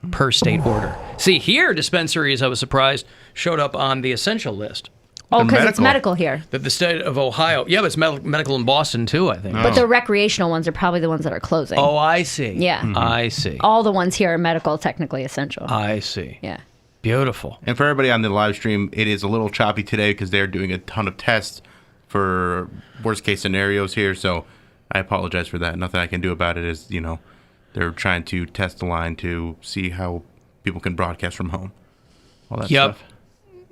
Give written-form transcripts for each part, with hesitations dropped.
per state order. See, here, dispensaries, I was surprised, showed up on the essential list. Oh, because it's medical here. That the state of Ohio, yeah, but it's medical in Boston too, I think. But the recreational ones are probably the ones that are closing. Oh, I see. Yeah. I see. All the ones here are medical, technically essential. I see. Yeah. Beautiful. And for everybody on the live stream, it is a little choppy today because they're doing a ton of tests for worst case scenarios here. So I apologize for that. Nothing I can do about it is, they're trying to test the line to see how people can broadcast from home. All that stuff.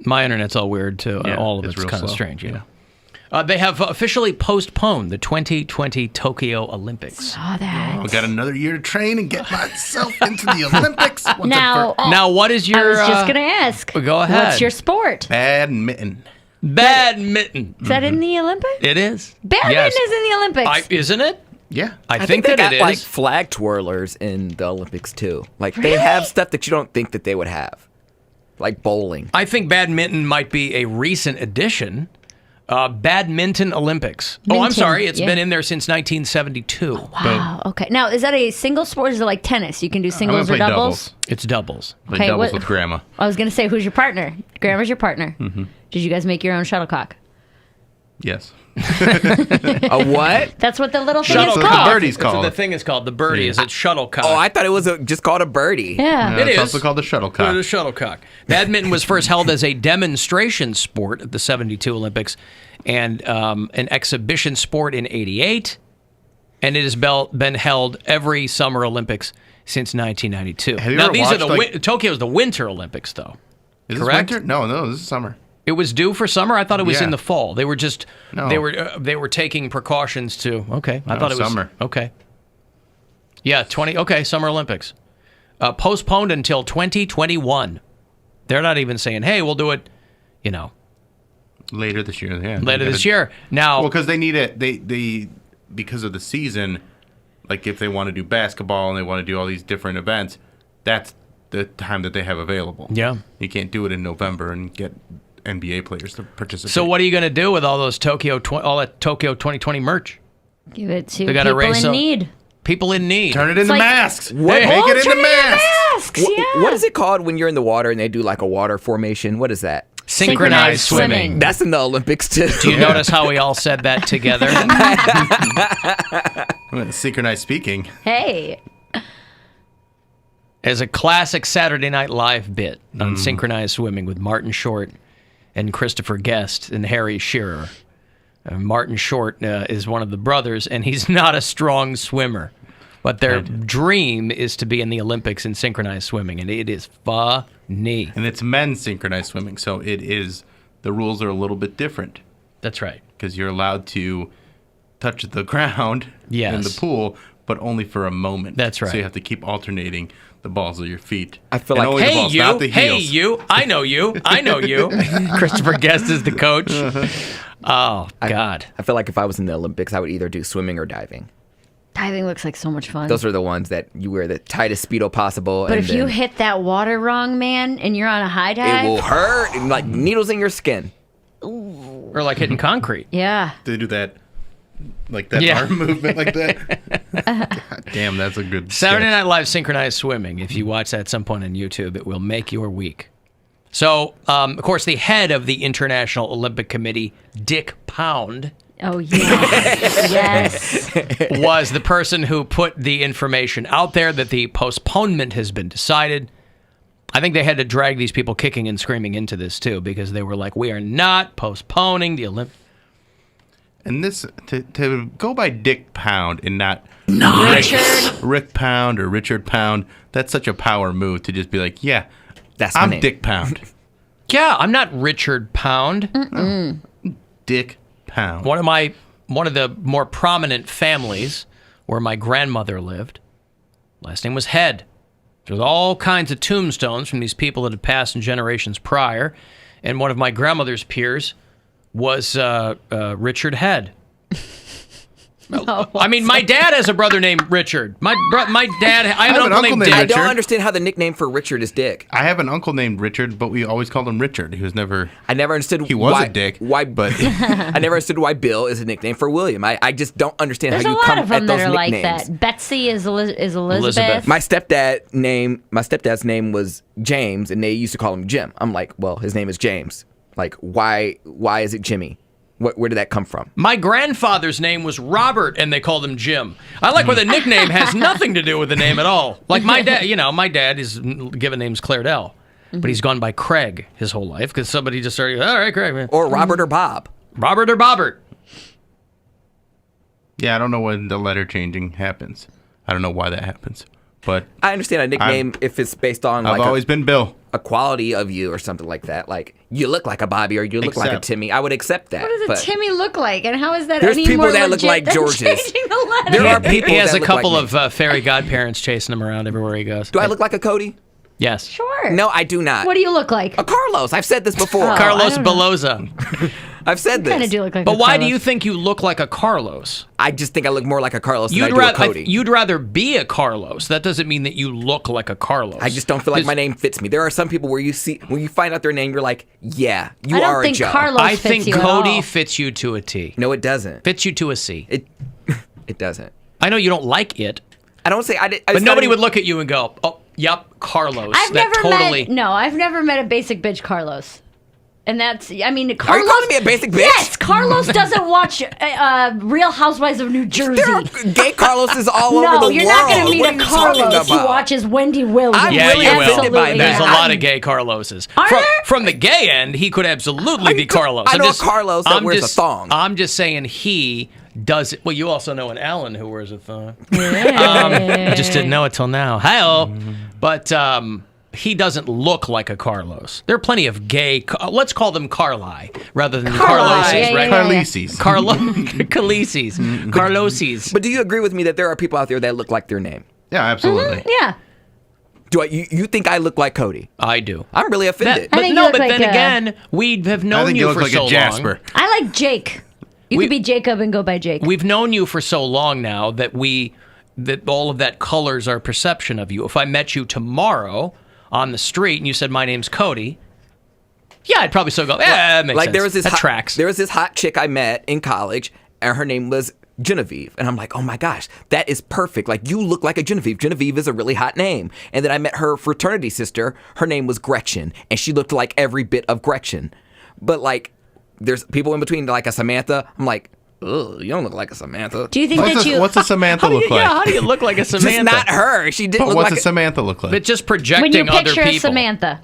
My internet's all weird, too. Yeah, all of it's kind of slow. strange, They have officially postponed the 2020 Tokyo Olympics. Saw that. I got another year to train and get myself into the Olympics. Now, what is your... I was just going to ask. Go ahead. What's your sport? Badminton. Badminton. Is that in the Olympics? It is. Badminton is in the Olympics. Isn't it? Yeah. I think they that got it is. like flag twirlers in the Olympics, too. Like, they have stuff that you don't think that they would have. Like bowling. I think badminton might be a recent addition. Badminton Olympics. Oh, I'm sorry. It's been in there since 1972. Oh, wow. Okay. Now, is that a single sport or is it like tennis? You can do singles or doubles? It's doubles. Play doubles with Grandma. I was going to say, who's your partner? Grandma's your partner. Mm-hmm. Did you guys make your own shuttlecock? Yes. A what? That's what the little thing is Shuttlecock. called. The birdie's called. The thing is called the birdie. Is it shuttlecock? Oh, I thought it was just called a birdie. Yeah. It It's is. also called the shuttlecock. The shuttlecock. Badminton was first held as a demonstration sport at the 72 Olympics and an exhibition sport in 88. And it has been held every Summer Olympics since 1992. Now, these are Tokyo's the Winter Olympics, though. Is correct? This winter? No, this is summer. It was due for summer. I thought it was in the fall. They were just No. they were taking precautions to. Okay, I thought it was summer. Okay. Yeah, Summer Olympics. Postponed until 2021. They're not even saying, "Hey, we'll do it," Later this year. Yeah. later this year. Now, Well, because they need it. They because of the season. Like if they want to do basketball and they want to do all these different events, that's the time that they have available. Yeah. You can't do it in November and get NBA players to participate. So what are you going to do with all those all that Tokyo 2020 merch? Give it to They gotta people raise in need. People in need. Turn it into like- masks. What? Make it into masks. Masks, yeah. What is it called when you're in the water and they do like a water formation? What is that? Synchronized swimming. That's in the Olympics, too. Do you notice how we all said that together? Synchronized speaking. Hey. As a classic Saturday Night Live bit on synchronized swimming with Martin Short and Christopher Guest and Harry Shearer. Martin Short is one of the brothers, and he's not a strong swimmer. But their dream is to be in the Olympics in synchronized swimming, and it is funny. And it's men's synchronized swimming, so the rules are a little bit different. That's right. Because you're allowed to touch the ground in the pool, but only for a moment. That's right. So you have to keep alternating the balls of your feet. I feel And like, only the balls, not the heels. I know you, Christopher Guest is the coach. Oh, God. I feel like if I was in the Olympics, I would either do swimming or diving. Diving looks like so much fun. Those are the ones that you wear the tightest Speedo possible. But and if you then hit that water wrong, man, and you're on a high dive. it will hurt, and like needles in your skin. Or like hitting concrete. Yeah. They do that, like that arm movement like that. God damn, that's a good Saturday sketch. Night Live synchronized swimming. If you watch that at some point on YouTube, it will make your week. So, of course, the head of the International Olympic Committee, Dick Pound, Oh, yes. was the person who put the information out there that the postponement has been decided. I think they had to drag these people kicking and screaming into this, too, because they were like, we are not postponing the Olympics. And this, to go by Dick Pound and not Rick Pound or Richard Pound, that's such a power move to just be like, yeah, That's my I'm name. Dick Pound. Yeah, I'm not Richard Pound. Dick Pound. One of the more prominent families where my grandmother lived, last name was Head. There's all kinds of tombstones from these people that had passed in generations prior, and one of my grandmother's peers was Richard Head. I mean, my dad has a brother named Richard. My dad. I have an uncle named Dick. I don't understand how the nickname for Richard is Dick. I have an uncle named Richard, but we always called him Richard. He was never. I never understood. He was a dick. Why? But I never understood why Bill is a nickname for William. I just don't understand There's how a you lot come of them at that those are like nicknames. that. Betsy is Elizabeth. Elizabeth. My stepdad's name was James, and they used to call him Jim. I'm like, well, his name is James. Like, why is it Jimmy? Where did that come from? My grandfather's name was Robert, and they called him Jim. I like where the nickname has nothing to do with the name at all. Like my dad, my dad is given name's Claire Dell, but he's gone by Craig his whole life because somebody just started, all right, Craig. Man. Or Robert or Bob. Robert or Bobbert. yeah, I don't know when the letter changing happens. I don't know why that happens. But I understand a nickname if it's based on I've like always been Bill. a quality of you or something like that. Like, you look like a Bobby or you look like a Except- Timmy. I would accept that. What does a but Timmy look like, and how is that There's any people more that look legit like than Georges. changing the letter? There are people He has that a look couple like me. of fairy godparents chasing him around everywhere he goes. Do I look like a Cody? Yes. Sure. No, I do not. What do you look like? A Carlos. I've said this before. Oh. Carlos I don't know. Beloza. I've said Kind this. of do look like. But a why do Carlos. you think you look like a Carlos? I just think I look more like a Carlos than I do a Cody. You'd rather be a Carlos. That doesn't mean that you look like a Carlos. I just don't feel like my name fits me. There are some people where when you find out their name, you're like, yeah, you I don't are think a Joe. Carlos I fits think you at Cody all. fits you to a T. No, it doesn't. Fits you to a C. It doesn't. I know you don't like it, I don't say I did. but nobody would look at you and go, "Oh, yep, Carlos." I've that never totally. I've never met a basic bitch Carlos. And that's, I mean, Are Carlos. you calling me a basic bitch? Yes, Carlos doesn't watch Real Housewives of New Jersey. There are gay Carloses all over the No, world. you're not going to meet What are a you talking Carlos who about? watches Wendy Williams. I'm Yeah, really you will. offended by Absolutely. There's a that. lot of gay Carloses. Are there? From the gay end, he could absolutely be Carlos. I know a Carlos that wears a thong. I'm just saying he does it. Well, you also know an Alan who wears a thong. Yeah. I just didn't know it till now. Hi-oh. But he doesn't look like a Carlos. There are plenty of gay, let's call them Carli rather than Carloses, yeah, right? yeah. Carlises. Khaleesi's. Carlosi's. But do you agree with me that there are people out there that look like their name? Yeah, absolutely. Yeah. Do you think I look like Cody? I do. I'm really offended. I But think you no, look but like then a- again, we have I known think you you look for like so a Jasper. long. I like Jake. You could be Jacob and go by Jake. We've known you for so long now that all of that colors our perception of you. If I met you tomorrow on the street and you said my name's Cody, yeah, I'd probably still go, that makes sense. There was this that tracks. There was this hot chick I met in college, and her name was Genevieve, and I'm like, oh my gosh, that is perfect. Like, you look like a Genevieve. Genevieve is a really hot name. And then I met her fraternity sister. Her name was Gretchen, and she looked like every bit of Gretchen. But like, there's people in between, like a Samantha. I'm like, ugh, you don't look like a Samantha. Do you think What's a Samantha look like? How do you look like a Samantha? Just not her. She didn't But look what's like a Samantha look like? But just when projecting you other picture people. a Samantha?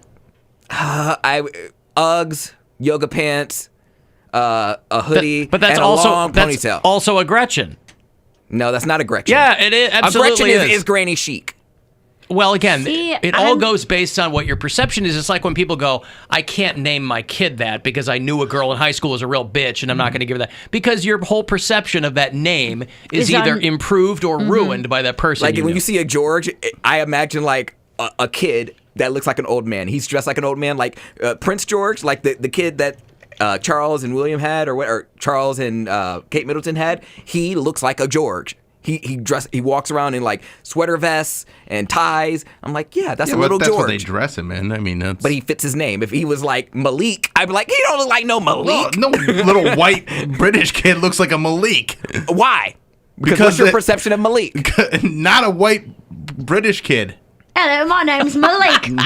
Uggs, yoga pants, a hoodie, But that's and also a long that's ponytail. also a Gretchen. No, that's not a Gretchen. Yeah, it is. A Absolutely Gretchen is Granny Chic. Well, again, See, it all I'm- goes based on what your perception is. It's like when people go, I can't name my kid that because I knew a girl in high school was a real bitch and I'm not going to give her that. Because your whole perception of that name is Is either on- improved or ruined by that person. Like you when knew. you see a George, I imagine like a kid that looks like an old man. He's dressed like an old man, like Prince George, like the kid that Charles and William had, or Charles and Kate Middleton had. He looks like a George. He walks around in like sweater vests and ties. I'm like, yeah, that's a little that's George. what they dress him in. I mean, that's... But he fits his name. If he was like Malik, I'd be like, he don't look like no Malik. No little white British kid looks like a Malik. Why? Because Because what's your it- perception of Malik? Not a white British kid. Hello, my name's Malik. It's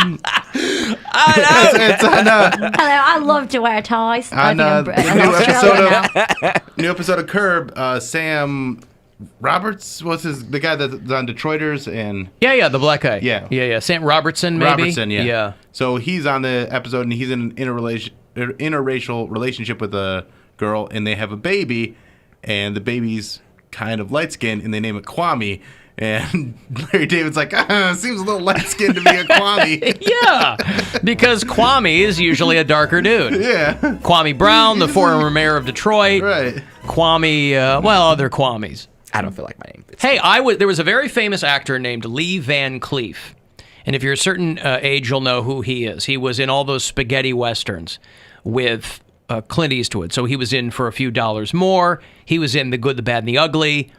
on, Hello, I love to wear ties. I on think I'm the I'm new Australian episode now. of new episode of Curb. Sam Roberts was the guy that's on Detroiters and Yeah, the black guy. Yeah. Yeah. Sam Robertson, maybe? Robertson. Yeah. Yeah. So he's on the episode and he's in an interracial relationship with a girl and they have a baby and the baby's kind of light skinned and they name it Kwame. And Larry David's like, seems a little light skinned to be a Kwame. Yeah, because Kwame is usually a darker dude. Yeah. Kwame Brown, the former mayor of Detroit. Right. Kwame, other Kwames. I don't feel like my name fits. Hey, there was a very famous actor named Lee Van Cleef. And if you're a certain age, you'll know who he is. He was in all those spaghetti westerns with Clint Eastwood. So he was in For a Few Dollars More. He was in The Good, the Bad, and the Ugly.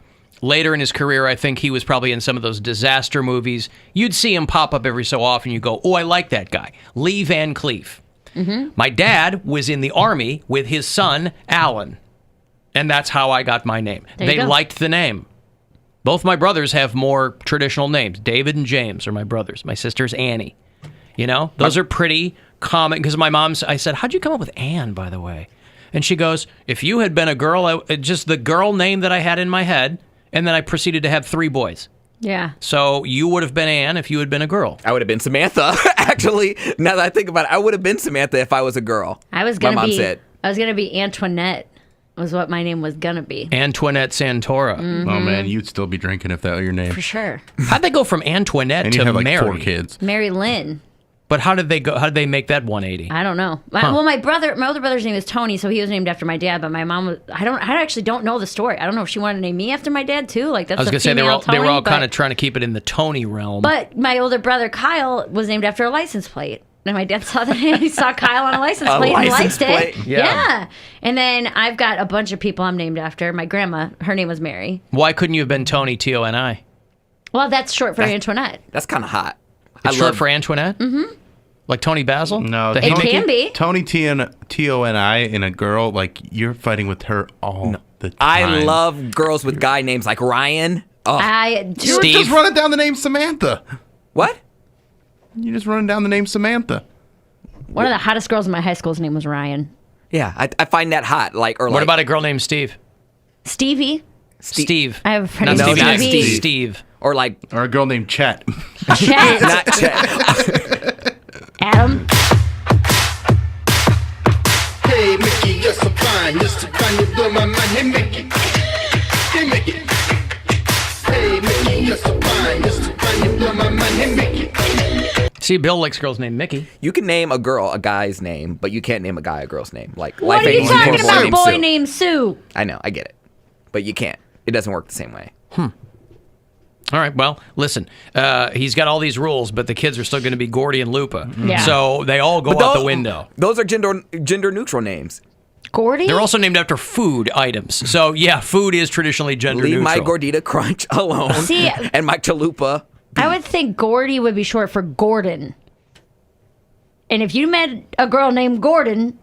Later in his career, I think he was probably in some of those disaster movies. You'd see him pop up every so often. You go, oh, I like that guy. Lee Van Cleef. My dad was in the Army with his son, Alan. And that's how I got my name. They liked the name. Both my brothers have more traditional names. David and James are my brothers. My sister's Annie. You know, those are pretty common. Because my mom's, I said, how'd you come up with Ann, by the way? And she goes, if you had been a girl, just the girl name that I had in my head, and then I proceeded to have 3 boys. Yeah. So you would have been Ann if you had been a girl. I would have been Samantha. Actually, now that I think about it, I would have been Samantha if I was a girl. I was gonna be Antoinette. Was what my name was gonna be. Antoinette Santora. Oh man, you'd still be drinking if that were your name. For sure. How'd they go from Antoinette And to you have like Mary? 4 kids. Mary Lynn. But how did they go? How did they make that 180? I don't know. Well, my older brother's name is Tony, so he was named after my dad. But my mom was. I actually don't know the story. I don't know if she wanted to name me after my dad too. Like that's. I was gonna say they were all kind of trying to keep it in the Tony realm. But my older brother Kyle was named after a license plate. And my dad saw that he saw Kyle on a license plate and liked it. Yeah. And then I've got a bunch of people I'm named after. My grandma, her name was Mary. Why couldn't you have been Tony Toni? Well, that's short for Antoinette. That's kind of hot. It's short for Antoinette? Mm-hmm. Like Tony Basil? No, it can be. Tony Toni in a girl, like you're fighting with her all the time. I love girls with guy names like Ryan. Oh. You were just running down the name Samantha. What? You're just running down the name Samantha. One of the hottest girls in my high school's name was Ryan. Yeah, I find that hot. What about a girl named Steve? Stevie. Steve. I have a friend Not named Stevie. Stevie. Steve. Or a girl named Chet. Chet. Not Chet. Adam. Hey Mickey, you're so fine, you blow my mind. Hey Mickey, hey Mickey. Hey Mickey, you're so fine, you blow my mind. Hey Mickey. See, Bill likes girls named Mickey. You can name a girl a guy's name, but you can't name a guy a girl's name. Like what are you talking about? Boy named Sue. I know, I get it, but you can't. It doesn't work the same way. All right, well, listen, he's got all these rules, but the kids are still going to be Gordy and Lupa. Yeah. So they all go out the window. Those are gender neutral names. Gordy? They're also named after food items. So, yeah, food is traditionally gender neutral. Leave my Gordita Crunch alone. See, and my Chalupa. I would think Gordy would be short for Gordon. And if you met a girl named Gordon,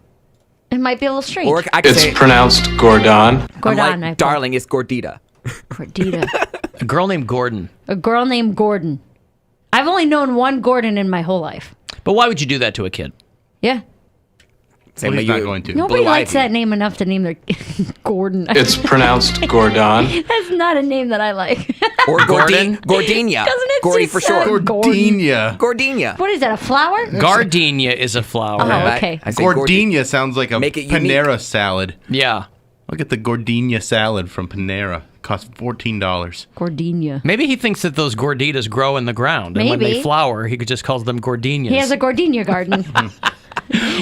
it might be a little strange. Or I could say, pronounced Gordon. Gordon, like, darling, it's Gordita. Gordita. A girl named Gordon. A girl named Gordon. I've only known one Gordon in my whole life. But why would you do that to a kid? Yeah. Same Well, way he's not you. going to. Nobody Blue likes Ivy. that name enough to name their Gordon. It's pronounced Gordon. That's not a name that I like. Or Gordon? Gordina. Doesn't it Gordy just for sound short. Gordon? Gordina. What is that, a flower? Gardenia is a flower. Oh, okay. I say Gordina sounds like a Make it Panera salad. Yeah. Look at the Gordina salad from Panera. Cost $14. Gordina. Maybe he thinks that those gorditas grow in the ground. And when Maybe. they flower, he could just call them gordinias. He has a gardenia garden.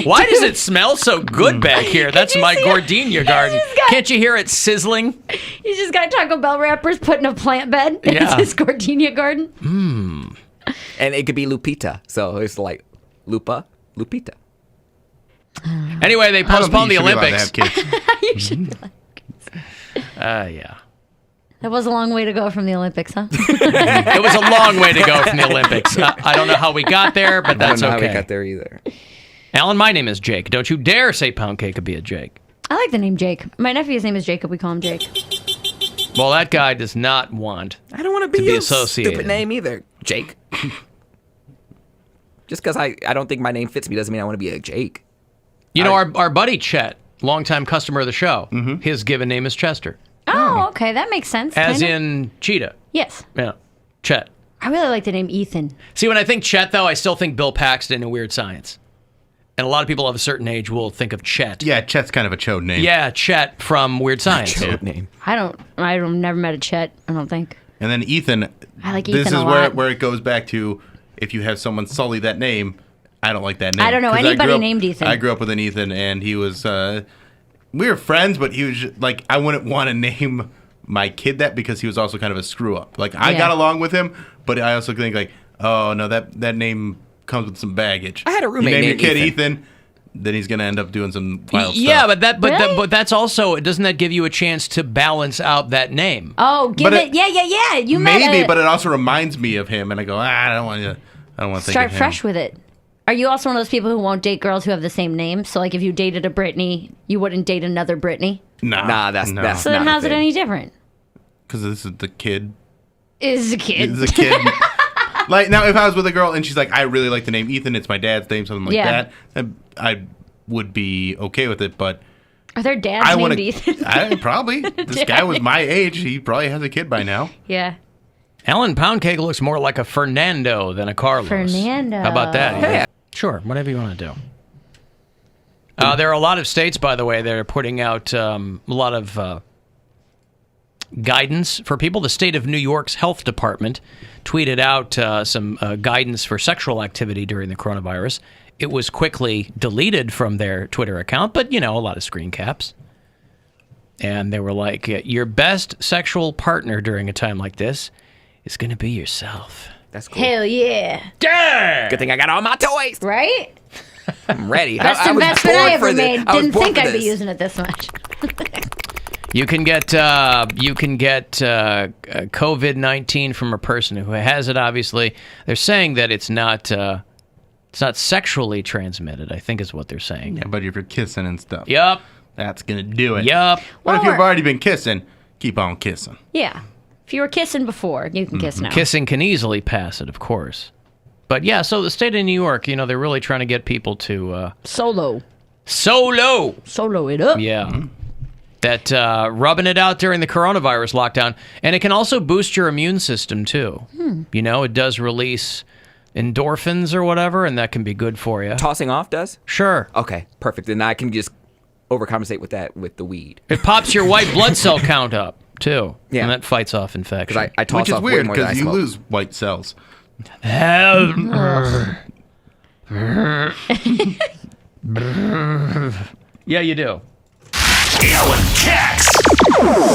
Why does it smell so good back here? That's my gardenia garden. Can't you hear it sizzling? He's just got Taco Bell wrappers put in a plant bed. Yeah. It's his gardenia garden. And it could be Lupita. So it's like Lupita. Anyway, they postponed the Olympics. You should be like, Yeah. that was a long way to go from the Olympics, huh? It was a long way to go from the Olympics. I don't know how we got there, but that's I don't know okay. how we got there either. Alan, my name is Jake. Don't you dare say Poundcake could be a Jake. I like the name Jake. My nephew's name is Jacob. We call him Jake. Well, that guy does not want. I don't want to be be a associated. stupid name either. Jake. Just because I don't think my name fits me doesn't mean I want to be a Jake. You know, our buddy Chet, longtime customer of the show, his given name is Chester. Oh, okay. That makes sense. As kinda. in Cheetah. Yes. Yeah. Chet. I really like the name Ethan. See, when I think Chet, though, I still think Bill Paxton in Weird Science. And a lot of people of a certain age will think of Chet. Yeah, Chet's kind of a chode name. Yeah, Chet from Weird Science. Chode name. I've never met a Chet, I don't think. And then Ethan. I like This Ethan is a lot. where it goes back to if you have someone sully that name, I don't like that name. I don't know 'Cause anybody grew up- named Ethan. I grew up with an Ethan, and he was. We were friends, but he was like, I wouldn't want to name my kid that because he was also kind of a screw up. Like I Yeah. got along with him, but I also think like, oh no, that name comes with some baggage. I had a roommate You name your named kid Ethan. Ethan. then he's gonna end up doing some wild Yeah, stuff. but that's also, doesn't that give you a chance to balance out that name? Oh, But yeah. You maybe, but it also reminds me of him, and I go, I don't want to think start of him. fresh with it. Are you also one of those people who won't date girls who have the same name? So, like, if you dated a Brittany, you wouldn't date another Brittany? Nah, that's So then not a how's it thing. any different? because this is the kid. Is a kid. It's a kid. Like, now, if I was with a girl and she's like, I really like the name Ethan, it's my dad's name, something like that, then I would be okay with it, but Are there dads named Ethan? Probably. This guy was my age. He probably has a kid by now. Yeah. Alan Poundcake looks more like a Fernando than a Carlos. Fernando. How about that? Yeah. Sure, whatever you want to do. There are a lot of states, by the way, that are putting out a lot of guidance for people. The state of New York's health department tweeted out some guidance for sexual activity during the coronavirus. It was quickly deleted from their Twitter account, but, a lot of screen caps. And they were like, your best sexual partner during a time like this is going to be yourself. That's cool. Hell yeah. Yeah! Good thing I got all my toys. Right? I'm ready. Best I was investment born I ever for this. made. I was Didn't born think for I'd be this. using it this much. You can get COVID-19 from a person who has it. Obviously, they're saying that it's not sexually transmitted, I think is what they're saying. Yeah, but if you're kissing and stuff, Yup. that's going to do it. Yup. But if Or- you've already been kissing, keep on kissing. Yeah. If you were kissing before, you can kiss now. Kissing can easily pass it, of course. But yeah, so the state of New York, they're really trying to get people to Solo it up. Yeah. That rubbing it out during the coronavirus lockdown. And it can also boost your immune system, too. It does release endorphins or whatever, and that can be good for you. Tossing off does? Sure. Okay, perfect. Then I can just overcompensate with that with the weed. It pops your white blood cell count up, too. Yeah. And that fights off infection. Because I toss Which is off way weird more than I because you smoke. lose white cells. Yeah, you do. Alan Cox,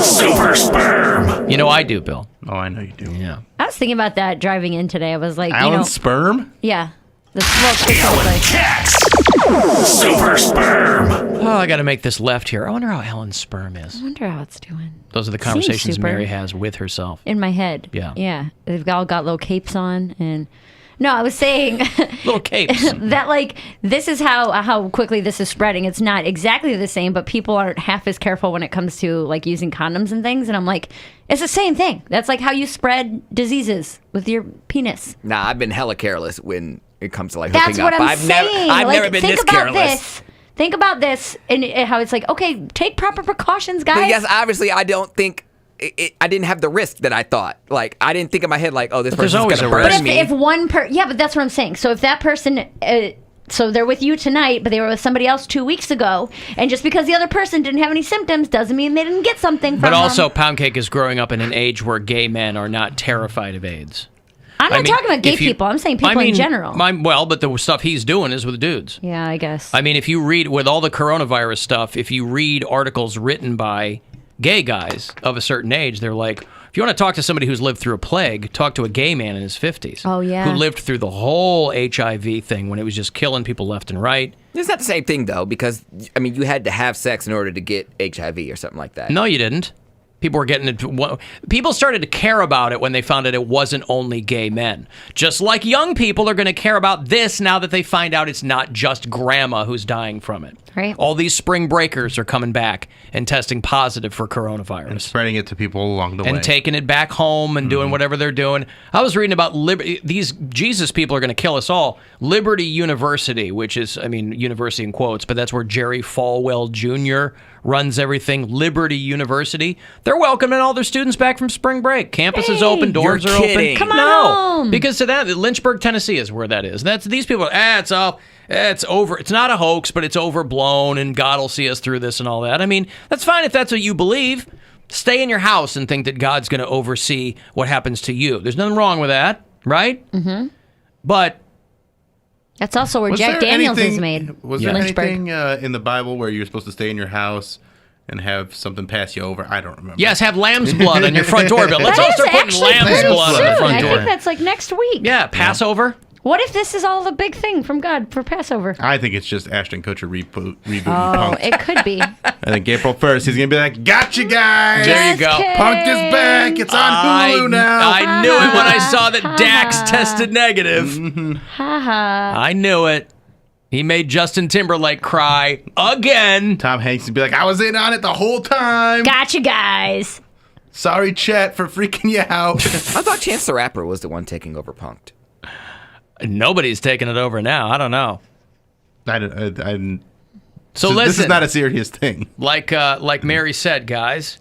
Super Sperm. I do, Bill. Oh, I know you do. Yeah. I was thinking about that driving in today. I was like, Alan sperm? yeah. The smoke Alan specifically. Cox, Super Sperm. Oh, I got to make this left here. I wonder how Alan's sperm is. I wonder how it's doing. Those are the conversations super. Mary has with herself. In my head. Yeah. Yeah. They've all got little capes on. And no, I was saying Little capes. that this is how quickly this is spreading. It's not exactly the same, but people aren't half as careful when it comes to using condoms and things. And I'm like, it's the same thing. That's like how you spread diseases with your penis. Nah, I've been hella careless when it comes to hooking That's up. what I'm saying. I've never been think this about careless. Think about this and how it's like, okay, take proper precautions, guys. But yes, obviously, I don't think I didn't have the risk that I thought. I didn't think in my head this there's person's always gonna a burn risk. But me. if one yeah, but that's what I'm saying. So if that person, so they're with you tonight, but they were with somebody else 2 weeks ago, and just because the other person didn't have any symptoms doesn't mean they didn't get something from But also, them. Poundcake is growing up in an age where gay men are not terrified of AIDS. I'm not talking about gay if you- people. I'm saying people in general. But the stuff he's doing is with dudes. Yeah, I guess. I mean, if you read, with all the coronavirus stuff, if you read articles written by gay guys of a certain age, they're like, if you want to talk to somebody who's lived through a plague, talk to a gay man in his 50s. Oh, yeah. Who lived through the whole HIV thing when it was just killing people left and right. It's not the same thing though, because you had to have sex in order to get HIV or something like that. No, you didn't. People were getting into. People started to care about it when they found out it wasn't only gay men. Just like young people are going to care about this now that they find out it's not just grandma who's dying from it. Right. All these spring breakers are coming back and testing positive for coronavirus. And spreading it to people along the way. And taking it back home and doing whatever they're doing. I was reading about these Jesus people are going to kill us all. Liberty University, which is, university in quotes, but that's where Jerry Falwell Jr. runs everything. Liberty University. They're welcoming all their students back from spring break. Campus is open. Doors You're are kidding. open. Come on No, home. because to that, Lynchburg, Tennessee is where that is. That's these people. It's over. It's not a hoax, but it's overblown, and God will see us through this and all that. That's fine if that's what you believe. Stay in your house and think that God's going to oversee what happens to you. There's nothing wrong with that, right? Mm-hmm. But That's also where Was Jack there Daniels is anything- made. Was there Lynchburg. anything in the Bible where you're supposed to stay in your house and have something pass you over? I don't remember. yes, have lamb's blood on your front door, Bill. Let's all That start is putting actually lamb's pretty blood on the soon. front I door. think that's next week. Yeah, Passover. What if this is all the big thing from God for Passover? I think it's just Ashton Kutcher rebooting Oh, Punked. it could be. I think April 1st, he's going to be like, gotcha, guys. There you go. Punked is back. It's on Hulu now. I knew it when I saw that Dax tested negative. Haha. I knew it. He made Justin Timberlake cry again. Tom Hanks would be like, I was in on it the whole time. Gotcha, guys. Sorry, Chet, for freaking you out. I thought Chance the Rapper was the one taking over Punked. Nobody's taking it over now. I don't know. So listen. This is not a serious thing. Like Mary said, guys,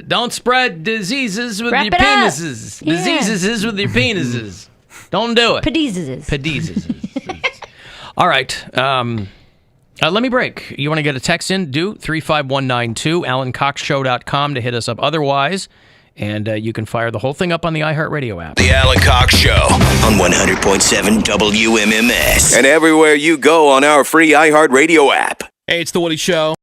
don't spread diseases with Wrap your it up. penises. Yeah. Diseases with your penises. Don't do it. Pedizes. All right. Let me break. You want to get a text in? Do 35192, AlanCoxShow.com to hit us up. Otherwise, and you can fire the whole thing up on the iHeartRadio app. The Alan Cox Show on 100.7 WMMS. And everywhere you go on our free iHeartRadio app. Hey, it's The Woody Show.